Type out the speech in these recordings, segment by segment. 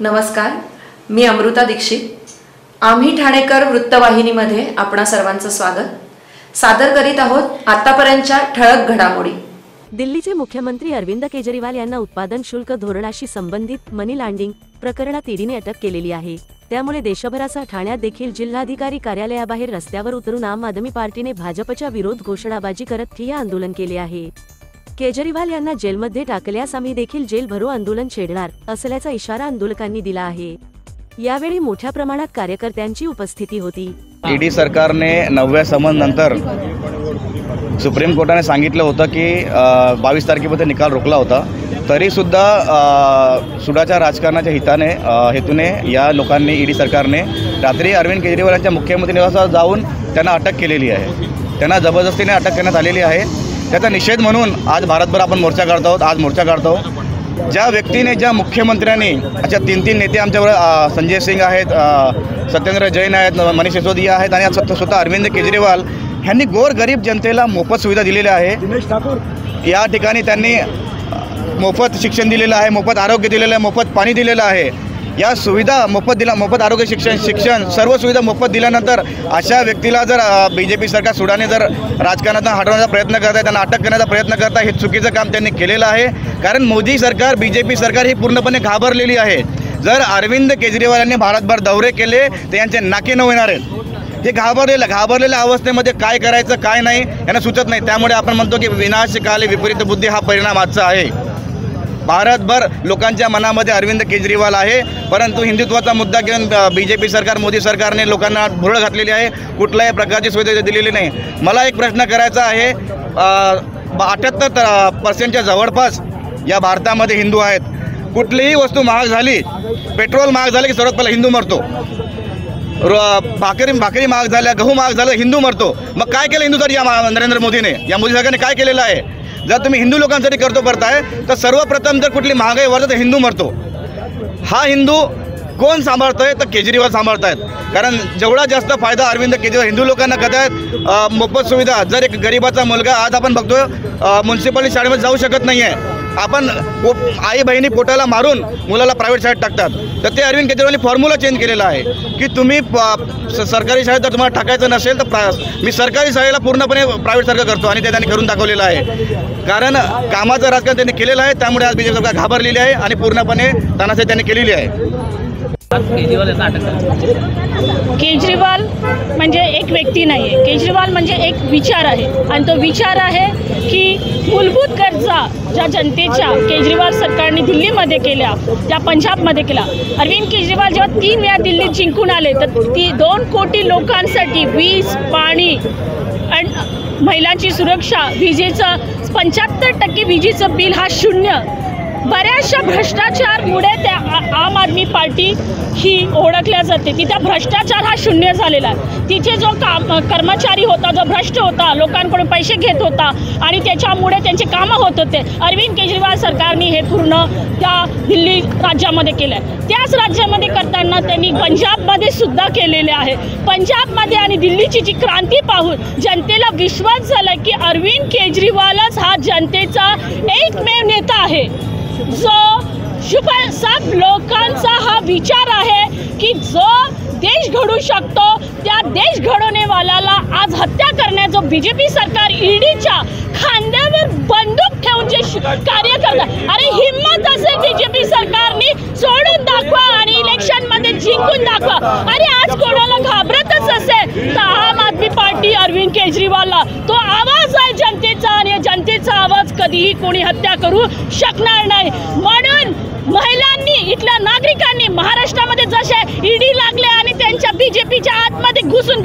नमस्कार, मी अमृता दीक्षित। आम्ही ठाणेकर वृत्तवाहिनीमध्ये आपणा सर्वांचं स्वागत सादर करीत आहोत आतापर्यंतच्या ठळक घडामोडी। दिल्लीचे मुख्यमंत्री अरविंद केजरीवाल यांना उत्पादन शुल्क धोरणाशी संबंधित मनी लॉन्ड्रिंग प्रकरणात ईडीने अटक केलेली आहे। त्यामुळे देशभरासह ठाण्यात देखील जिल्हाधिकारी कार्यालयाबाहेर रस्त्यावर उतरून आम आदमी पार्टीने भाजपच्या विरोध घोषणाबाजी करत ठिय्या आंदोलन केले आहे। केजरीवाल यांना जेलमध्ये टाकल्यास आम्ही देखील जेल भरो आंदोलन छेडणार असल्याचा इशारा आंदोलकांनी दिला आहे। यावेळी मोठ्या प्रमाणात कार्यकर्त्यांची उपस्थिती होती। ईडी सरकारने 9व्या समन नंतर सुप्रीम कोर्टाने सांगितलं होतं की 22 तारखेपर्यंत निकाल रोखला होता, तरी सुद्धा सुडाच्या राजकारणाच्या हेतूने या लोकांनी ईडी सरकारने रात्री अरविंद केजरीवाल यांच्या मुख्यमंत्री निवासावर जाऊन त्यांना अटक केलेली आहे। त्यांना जबरदस्तीने अटक करण्यात आलेली आहे। त्याचा निषेध म्हणून आज भारतभर आपण मोर्चा काढतो आहोत। आज मोर्चा काढतो ज्या व्यक्तीने, ज्या मुख्यमंत्र्यांनी, अशा 3 नेते आमच्यावर संजय सिंग आहेत, सत्येंद्र जैन आहेत, मनीष सिसोदिया आहेत आणि स्वतः अरविंद केजरीवाल यांनी गोरगरीब जनतेला मोफत सुविधा दिलेल्या आहे। या ठिकाणी त्यांनी मोफत शिक्षण दिलेलं आहे, मोफत आरोग्य दिलेलं आहे, मोफत पाणी दिलेलं आहे। या सुविधा मोफत आरोग्य शिक्षण सर्व सुविधा मोफत दिल्यानंतर अशा व्यक्तीला जर बीजेपी सरकार सुडाने जर राजकारणातून हटवण्याचा प्रयत्न करत आहे, त्यांना अटक करण्याचा प्रयत्न करत आहे, हे चुकीचं काम त्यांनी केलेलं आहे। कारण मोदी सरकार, बीजेपी सरकार ही पूर्णपणे घाबरलेली आहे। जर अरविंद केजरीवाल यांनी भारतभर दौरे केले तर यांचे नाके न होणार आहेत। हे घाबरलेल्या अवस्थेमध्ये काय करायचं काय नाही यांना सुचत नाही। त्यामुळे आपण म्हणतो की विनाशकाले विपरीत बुद्धी हा परिणाम आजचा आहे। भारतभर लोकांच्या मनामध्ये अरविंद केजरीवाल आहे, परंतु हिंदुत्वाचा मुद्दा घेऊन बीजेपी सरकार, मोदी सरकारने लोकांना भुरळ घातलेली आहे, कुठल्याही प्रकारची सुविधा दिलेली नाही। मला एक प्रश्न करायचा आहे, 78% जवळपास या भारतामध्ये हिंदू आहेत। कुठलीही वस्तू महाग झाली, पेट्रोल महाग झालं की सर्वात पहिला हिंदू मरतो, भाकरी महाग झाल्या, गहू महाग झालं, हिंदू मरतो। मग काय केलं हिंदूसाठी या नरेंद्र मोदीने, या मोदी सरकारने काय केलेलं आहे? जर तुम्ही हिंदू लोकांसाठी करताय तर सर्वप्रथम जर कुठली महागाई वाढते तर हिंदू मरतो। हा हिंदू कोण सांभाळतोय? तर केजरीवाल सांभाळत आहेत। कारण जेवढा जास्त फायदा अरविंद केजरीवाल हिंदू लोकांना करत आहेत, मोफत सुविधा। जर एक गरिबाचा मुलगा, आज आपण बघतोय म्युन्सिपालिटी शाळेमध्ये जाऊ शकत नाही आहे, आपण आई बहिणी पोटाला मारून मुलाला प्रायव्हेट शाळेत टाकतात, तर ते अरविंद केजरीवालने फॉर्म्युला चेंज केलेला आहे की तुम्ही सरकारी शाळेत जर तुम्हाला टाकायचं नसेल तर मी सरकारी शाळेला पूर्णपणे प्रायव्हेट सारखं करतो, आणि ते त्यांनी करून दाखवलेलं आहे। कारण कामाचं राजकारण त्यांनी केलेलं आहे, त्यामुळे आज बीजेपी सरकार घाबरलेली आहे आणि पूर्णपणे तानाशाही त्यांनी केलेली आहे। केजरीवाल म्हणजे एक व्यक्ती नाही आहे, केजरीवाल म्हणजे एक विचार आहे, आणि तो विचार आहे की मूलभूत गरजा ज्या जनतेच्या केजरीवाल सरकारने दिल्लीमध्ये केल्या त्या पंजाबमध्ये केल्या। अरविंद केजरीवाल जेव्हा 3 वेळा दिल्लीत जिंकून आले तर 2 कोटी लोकांसाठी वीज, पाणी आणि महिलांची सुरक्षा, विजेचं 75% विजेचं बिल हा शून्य। बऱ्याचशा भ्रष्टाचारमुळे त्या आम आदमी पार्टी ही ओळखल्या जाते की त्या भ्रष्टाचार हा शून्य झालेला आहे। तिथे जो कर्मचारी होता, जो भ्रष्ट होता, लोकांकडून पैसे घेत होता आणि त्याच्यामुळे त्यांचे कामं होत होते, अरविंद केजरीवाल सरकारने हे पूर्ण त्या दिल्ली राज्यामध्ये केलं आहे। त्याच राज्यामध्ये करताना त्यांनी पंजाबमध्ये सुद्धा केलेले आहे। पंजाबमध्ये आणि दिल्लीची जी क्रांती पाहून जनतेला विश्वास झाला की अरविंद केजरीवालच हा जनतेचा एकमेव नेता आहे, जो सब लोकांचा हा विचार आहे की जो देश घडू शकतो, त्या देश घडवणेवाल्याला आज हत्या करण्याचं बीजेपी सरकार ईडीच्या खांद्यावर बंदूक ठेवून जे कार्य करतात, अरे हिम्मत असेल बीजेपी सरकारने सोडून दाखवा आणि इलेक्शनमध्ये जिंकून दाखवा। अरे आज कोणाला घाबरतच असेल तर आम आदमी पार्टी अरविंद केजरीवालला तो आवाज आहे जनतेचा, आणि जनतेचा आवाज कधीही कोणी हत्या करू शकणार नाही। म्हणून महिलांनी, इथल्या नागरिकांनी महाराष्ट्रामध्ये जसे ईडी लागले आणि त्यांच्या बीजेपीच्या आतमध्ये घुसून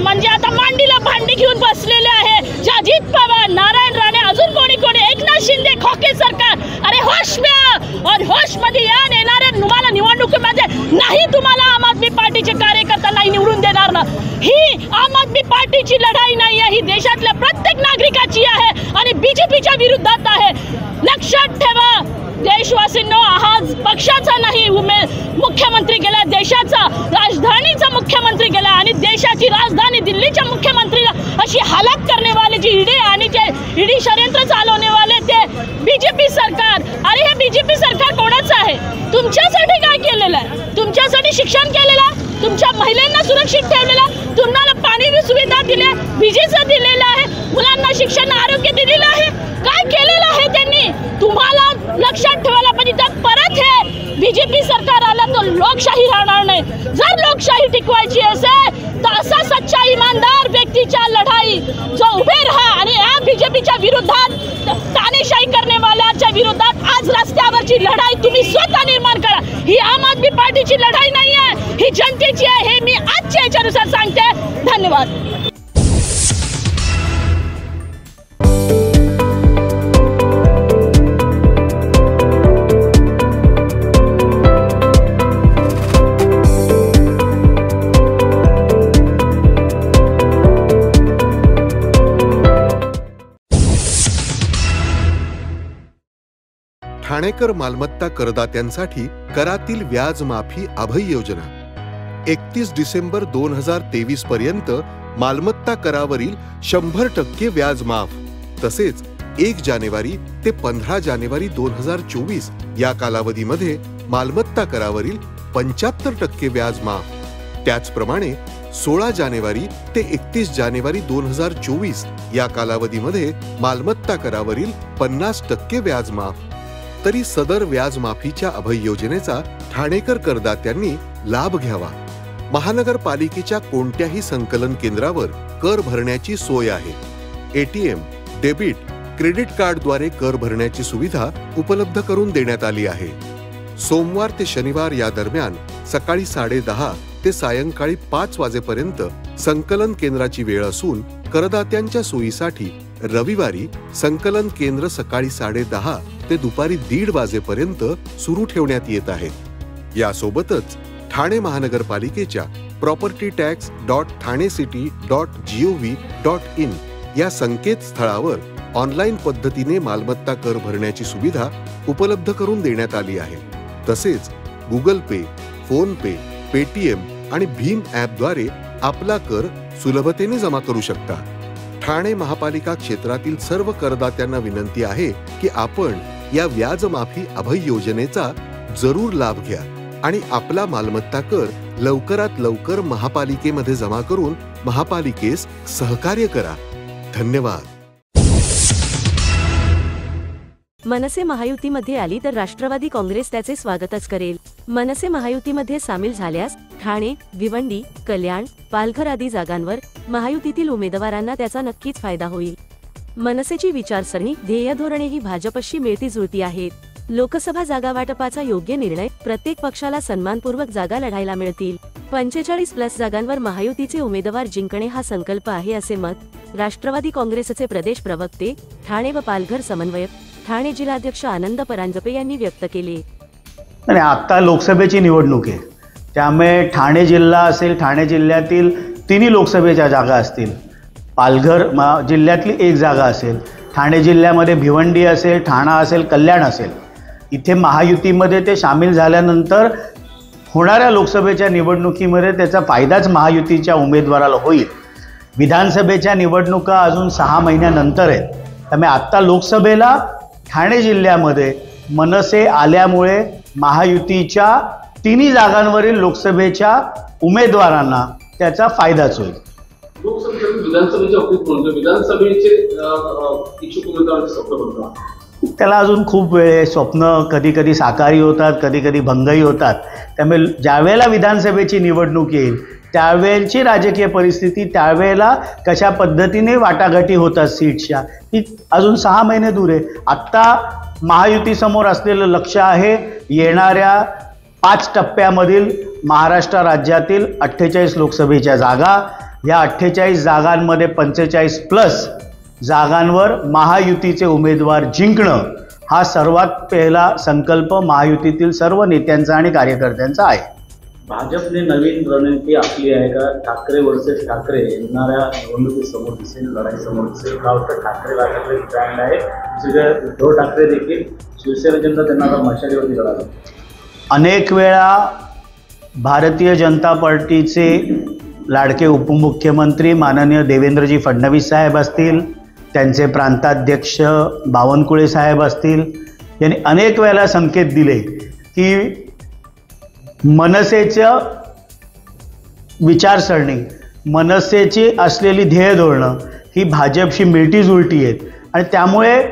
म्हणजे आता मांडीला भांडी घेऊन बसलेले आहे, अजित पवार, नारायण राणे, अजून कोणी, एकनाथ शिंदे, खोके सरकार, अरे होश में और होश मध्ये या। येणाऱ्या तुम्हाला निवडणुकीमध्ये नाही, तुम्हाला आम आदमी पार्टीचे कार्यकर्ता नाही निवडून देणार ना। ही आम आदमी पार्टीची लढाई नाही आहे, ही देशातल्या प्रत्येक नागरिकाची आहे आणि बीजेपीच्या विरोधात आहे। लक्षात ठेवा देशवासींनो, हा पक्षाचा नाही मुख्यमंत्री गेला, देशाचा, राजधानीचा मुख्यमंत्री गेला, आणि देशाची राजधानी दिल्लीच्या मुख्यमंत्रीला अशी हालत करने वाले जी ईडी आणि जे ईडी षडयंत्र चालवणे वाले ते बीजेपी सरकार। अरे हे बीजेपी सरकार कोणाचं आहे? तुमच्यासाठी काय केलं? विजेचं दिलेलं आहे, मुलांना शिक्षण आरोग्य दिलेलं आहे, काय केलेलं आहे त्यांनी तुम्हाला लक्षात ठेवायला पाहिजे. तर परत हे बीजेपी सरकार आलं तर लोकशाही राहणार नाही. जर लोकशाही टिकवायची असेल तर असा सच्चा इमानदार व्यक्तीच्या लढाई जो उभे राहा आणि या बीजेपीच्या विरोधात तानेशाही करण्यावाल्याच्या विरोधात आज रस्त्यावरची लढाई तुम्ही स्वतः निर्माण करा. ही आम आदमी पार्टीची लढाई नाही आहे, ही जनतेची आहे. हे मी आजच्या याच्यानुसार सांगते. धन्यवाद. ठाणेकर मालमत्ता करदात्यांसाठी करातील व्याज माफी अभय योजना 31 डिसेंबर 2023 पर्यंत मालमत्ता करावरील 100% व्याज माफ. तसेच 1 जानेवारी ते 15 जानेवारी 2024 या कालावधीमध्ये मालमत्ता करावरील 75% व्याज माफ. त्याचप्रमाणे 16 जानेवारी ते 31 जानेवारी 2024 या कालावधीमध्ये मालमत्ता करावरील 50% व्याज माफ. तरी सदर व्याज माफीच्या अभय योजनेचा ठाणेकर करदात्यांनी लाभ घ्यावा. महानगरपालिकेच्या कोणत्याही संकलन केंद्रावर कर भरण्याची सोय आहे. एटीएम, डेबिट, क्रेडिट कार्डद्वारे कर भरण्याची सुविधा उपलब्ध करून देण्यात आली आहे. सोमवार ते शनिवार या दरम्यान सकाळी 10:30 ते सायंकाळी 5 वाजेपर्यंत संकलन केंद्राची वेळ असून करदात्यांच्या सोयीसाठी रविवारी संकलन केंद्र सकाळी 10:30 ते दुपारी 1:30 वाजेपर्यंत सुरू ठेवण्यात येत आहे. यासोबतच ठाणे महानगरपालिकेच्या propertytax.thanecity.gov.in या संकेतस्थळावर ऑनलाईन पद्धतीने मालमत्ता कर भरण्याची सुविधा उपलब्ध करून देण्यात आली आहे. तसेच गुगल पे, फोन पे, पेटीएम आणि भीम ॲपद्वारे आपला कर सुलभतेने जमा करू शकता. ठाणे महापालिका क्षेत्रातील सर्व करदात्यांना विनंती आहे की आपण या व्याज माफी अभय योजनेचा जरूर लाभ घ्या आणि आपला मालमत्ता कर लवकरात लवकर महापालिकेमध्ये जमा करून महापालिकेस सहकार्य करा. धन्यवाद. मनसे महायुतीमध्ये आली तर राष्ट्रवादी काँग्रेस त्याचे स्वागतच करेल. मनसे महायुतीमध्ये सामील झाल्यास ठाणे, भिवंडी, कल्याण, पालघर आदी जागांवर महायुतीतील उमेदवारांना त्याचा नक्कीच फायदा होईल. मनसेची विचारसरणी, ध्येय धोरणे ही भाजपशी मिळती जुळती आहेत. लोकसभा जागा वाटपाचा योग्य निर्णय, प्रत्येक पक्षाला सन्मानपूर्वक जागा लढायला मिळतील. 45+ जागांवर महायुतीचे उमेदवार जिंकणे हा संकल्प आहे असे मत राष्ट्रवादी काँग्रेसचे प्रदेश प्रवक्ते, ठाणे व पालघर समन्वयक, ठाणे जिल्हाध्यक्ष आनंद परांजपे यांनी व्यक्त केले. आणि आता लोकसभेची निवडणूक आहे, त्यामुळे ठाणे जिल्हा असेल, ठाणे जिल्ह्यातील 3 लोकसभेच्या जागा असतील, पालघर जिल्ह्यातली 1 जागा असेल, ठाणे जिल्ह्यामध्ये भिवंडी असेल, ठाणा असेल, कल्याण असेल. इथे महायुतीमध्ये ते सामील झाल्यानंतर होणाऱ्या लोकसभेच्या निवडणुकीमध्ये त्याचा फायदाच महायुतीच्या उमेदवाराला होईल. विधानसभेच्या निवडणुका अजून 6 महिन्यानंतर आहेत, त्यामुळे आत्ता लोकसभेला ठाणे जिल्ह्यामध्ये मनसे आल्यामुळे महायुतीच्या 3 जागांवरील लोकसभेच्या उमेदवारांना त्याचा फायदाच होईल. विधानसभेच्या विधानसभेचे इच्छुक उमेदवारांचे स्वप्न बनतात, त्याला अजून खूप वेळ. स्वप्न कधी कधी साकारी होतात, कधी कधी भंगही होतात. त्यामुळे ज्यावेळेला विधानसभेची निवडणूक येईल त्यावेळेची राजकीय परिस्थिती, त्यावेळेला कशा पद्धतीने वाटाघाटी होतात सीट्सच्या, ती अजून 6 महिने दूर आहे. आत्ता महायुतीसमोर असलेलं लक्ष्य आहे येणाऱ्या 5 टप्प्यामधील महाराष्ट्र राज्यातील 48 लोकसभेच्या जागा. या 48 जागांमध्ये 45+ जागांवर महायुतीचे उमेदवार जिंकणं हा सर्वात पहिला संकल्प महायुतीतील सर्व नेत्यांचा आणि कार्यकर्त्यांचा आहे. भाजपने नवीन रणनीती आखली आहे का? ठाकरे वर्सेस ठाकरे येणाऱ्या निवडणुकीसमोर दिसेल, लढाईसमोर दिसेल. का वाटतं ठाकरे भाजपचे ब्रँड आहे, दुसरीकडे उद्धव ठाकरे देखील शिवसेना जनता त्यांना मशालीवरती लढावं. अनेक वेळा भारतीय जनता पार्टीचे लाडके उपमुख्यमंत्री माननीय देवेंद्रजी फडणवीस साहेब असतील, त्यांचे प्रांताध्यक्ष बावनकुळे साहेब असतील, यांनी अनेक वेळेला संकेत दिले की मनसेचं विचारसरणी मनसेची असलेली ध्येय धोरणं ही भाजपशी मिळतीजुळती आहेत आणि त्यामुळे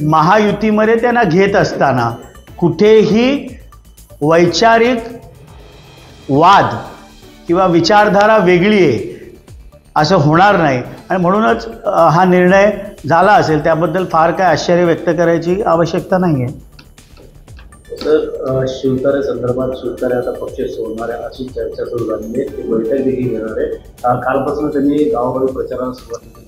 महायुतीमध्ये त्यांना घेत असताना कुठेही वैचारिक वाद किंवा विचारधारा वेगळी आहे असं होणार नाही आणि म्हणूनच हा निर्णय झाला असेल. त्याबद्दल फार काय आश्चर्य व्यक्त करायची आवश्यकता नाही आहे. सर, शिवतारे संदर्भात शिवतारे आता पक्ष सोडणार आहे अशी चर्चा सुरू झाली आहे. ती बैठक देखील घेणार आहे. कालपासून त्यांनी गावोगावी प्रचाराला सुरुवात केली.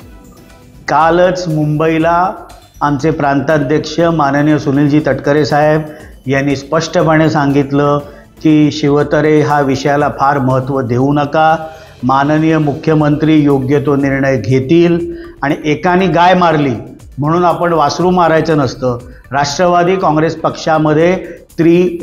कालच मुंबईला आमचे प्रांताध्यक्ष माननीय सुनीलजी तटकरे साहेब यांनी स्पष्टपणे सांगितलं की शिवतारे हा विषयाला फार महत्त्व देऊ नका. माननीय मुख्यमंत्री योग्य तो निर्णय घेतील आणि एकाने गाय मारली म्हणून आपण वासरू मारायचं नसतं. राष्ट्रवादी काँग्रेस पक्षामध्ये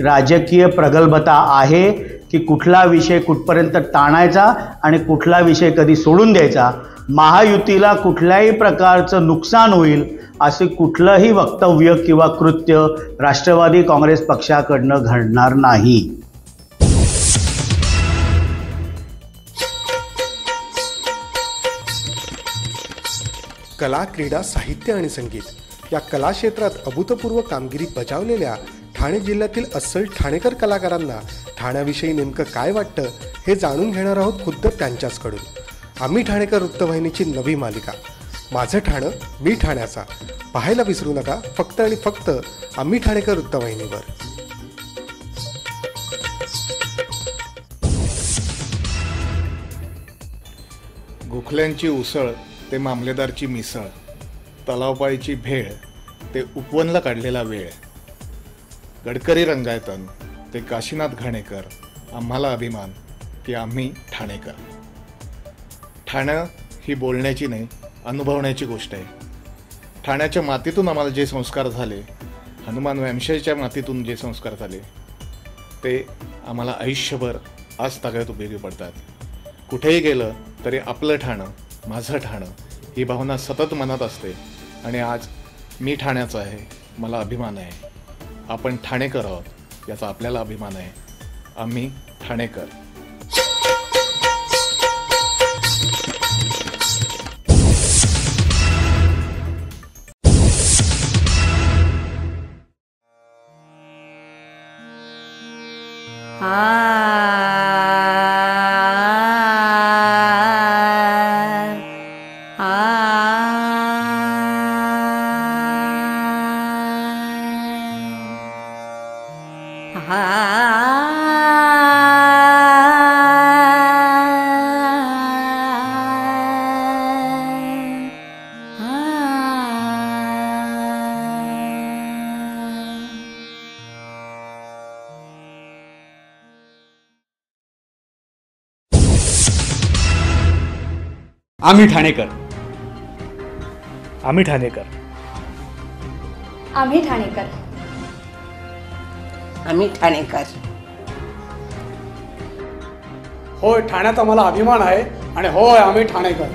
राजकीय प्रगल्भता आहे की कुठला विषय कुठपर्यंत ताणायचा आणि कुठला विषय कधी सोडून द्यायचा. महायुतीला कुठल्याही प्रकारचं नुकसान होईल असे कुठलंही वक्तव्य किंवा कृत्य राष्ट्रवादी काँग्रेस पक्षाकडनं घडणार नाही. कला, क्रीडा, साहित्य आणि संगीत या कला क्षेत्रात अभूतपूर्व कामगिरी बजावलेल्या ठाणे जिल्ह्यातील अस्सल ठाणेकर कलाकारांना ठाण्याविषयी नेमकं काय वाटतं हे जाणून घेणार आहोत खुद्द त्यांच्याचकडून. आम्ही ठाणेकर वृत्तवाहिनीची नवी मालिका माझं ठाणं मी ठाण्याचा पाहायला विसरू नका, फक्त आणि फक्त आम्ही ठाणेकर वृत्तवाहिनीवर. गोखल्यांची उसळ ते मामलेदारची मिसळ, तलावपाळीची भेळ ते उपवनला काढलेला वेळ, गडकरी रंगायतन ते काशीनाथ घाणेकर, आम्हाला अभिमान की आम्ही ठाणेकर. ठाणं ही बोलण्याची नाही अनुभवण्याची गोष्ट आहे. ठाण्याच्या मातीतून आम्हाला जे संस्कार झाले, हनुमान वंशाच्या मातीतून जे संस्कार झाले ते आम्हाला आयुष्यभर आज तागायत उपयोगी पडतात. कुठेही गेलं तरी आपलं ठाणं, माझं ठाणं ही भावना सतत मनात असते आणि आज मी ठाण्याचा आहे, मला अभिमान आहे. आपण ठाणेकर आहोत याचा आपल्याला अभिमान आहे. आम्ही ठाणेकर. आम्ही ठाणेकर. आम्ही ठाणेकर. आम्ही ठाणेकर. आम्ही ठाणेकर. होय, ठाण्यात आम्हाला अभिमान आहे आणि होय आम्ही ठाणेकर.